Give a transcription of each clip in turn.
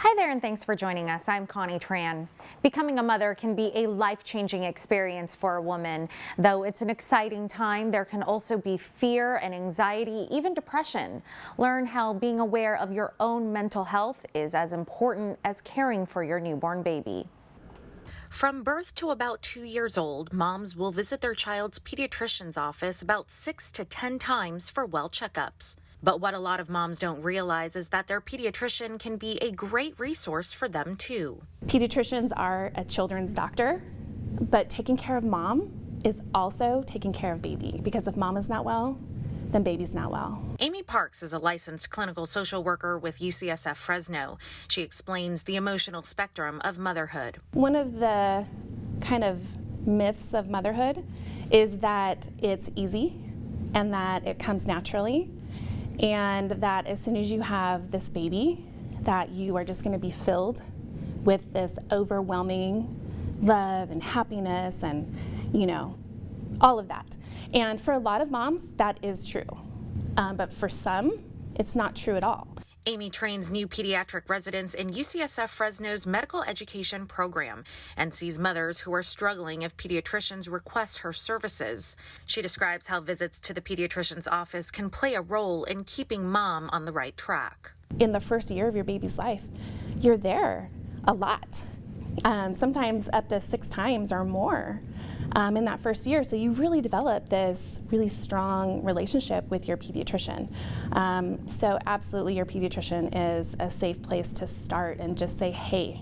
Hi there, and thanks for joining us. I'm Connie Tran. Becoming a mother can be a life-changing experience for a woman. Though it's an exciting time, there can also be fear and anxiety, even depression. Learn how being aware of your own mental health is as important as caring for your newborn baby. From birth to about 2 years old, moms will visit their child's pediatrician's office about 6 to 10 times for well checkups. But what a lot of moms don't realize is that their pediatrician can be a great resource for them too. Pediatricians are a children's doctor, but taking care of mom is also taking care of baby, because if mom is not well, then baby's not well. Amy Parks is a licensed clinical social worker with UCSF Fresno. She explains the emotional spectrum of motherhood. One of the kind of myths of motherhood is that it's easy and that it comes naturally, and that as soon as you have this baby, that you are just going to be filled with this overwhelming love and happiness and, all of that. And for a lot of moms, that is true. But for some, it's not true at all. Amy trains new pediatric residents in UCSF Fresno's medical education program and sees mothers who are struggling if pediatricians request her services. She describes how visits to the pediatrician's office can play a role in keeping mom on the right track. In the first year of your baby's life, you're there a lot, sometimes up to 6 times or more. In that first year, so you really develop this really strong relationship with your pediatrician. So absolutely your pediatrician is a safe place to start and just say, hey,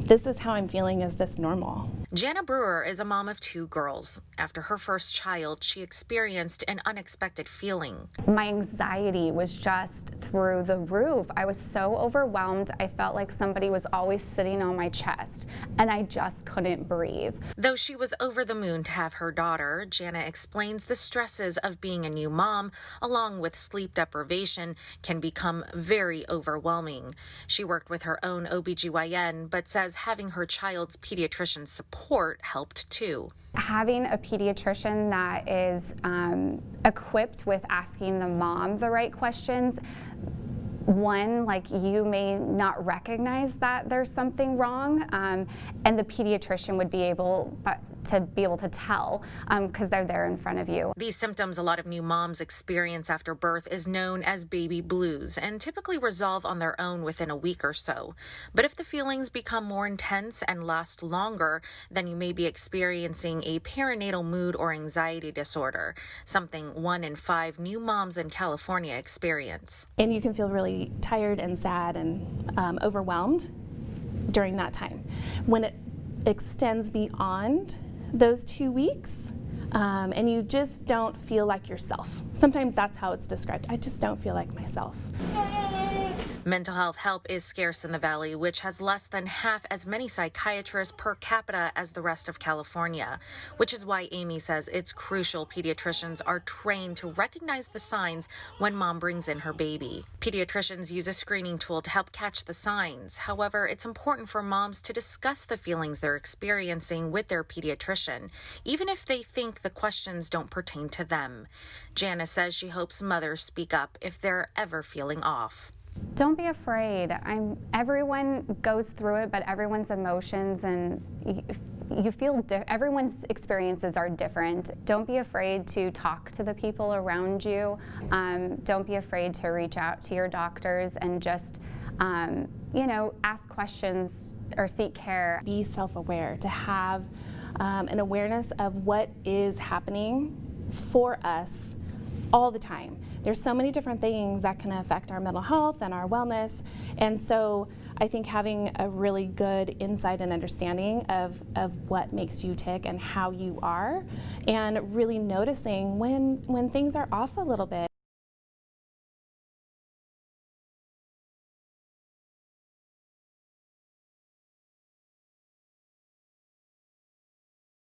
this is how I'm feeling, is this normal? Jana Brewer is a mom of 2 girls. After her first child, she experienced an unexpected feeling. My anxiety was just through the roof. I was so overwhelmed. I felt like somebody was always sitting on my chest, and I just couldn't breathe. Though she was over the moon to have her daughter, Jana explains the stresses of being a new mom, along with sleep deprivation, can become very overwhelming. She worked with her own OBGYN, but says having her child's pediatrician support helped too. Having a pediatrician that is equipped with asking the mom the right questions, one, like, you may not recognize that there's something wrong, and the pediatrician would be able to tell because they're there in front of you. These symptoms a lot of new moms experience after birth is known as baby blues and typically resolve on their own within a week or so. But if the feelings become more intense and last longer, then you may be experiencing a perinatal mood or anxiety disorder, something 1 in 5 new moms in California experience. And you can feel really tired and sad and overwhelmed during that time. When it extends beyond those 2 weeks, and you just don't feel like yourself. Sometimes that's how it's described. I just don't feel like myself. Mental health help is scarce in the Valley, which has less than half as many psychiatrists per capita as the rest of California, which is why Amy says it's crucial pediatricians are trained to recognize the signs when mom brings in her baby. Pediatricians use a screening tool to help catch the signs. However, it's important for moms to discuss the feelings they're experiencing with their pediatrician, even if they think the questions don't pertain to them. Jana says she hopes mothers speak up if they're ever feeling off. Don't be afraid. Everyone goes through it, but everyone's emotions and everyone's experiences are different. Don't be afraid to talk to the people around you. Don't be afraid to reach out to your doctors and just, ask questions or seek care. Be self-aware, to have an awareness of what is happening for us all the time. There's so many different things that can affect our mental health and our wellness, and so I think having a really good insight and understanding of what makes you tick and how you are, and really noticing when things are off a little bit.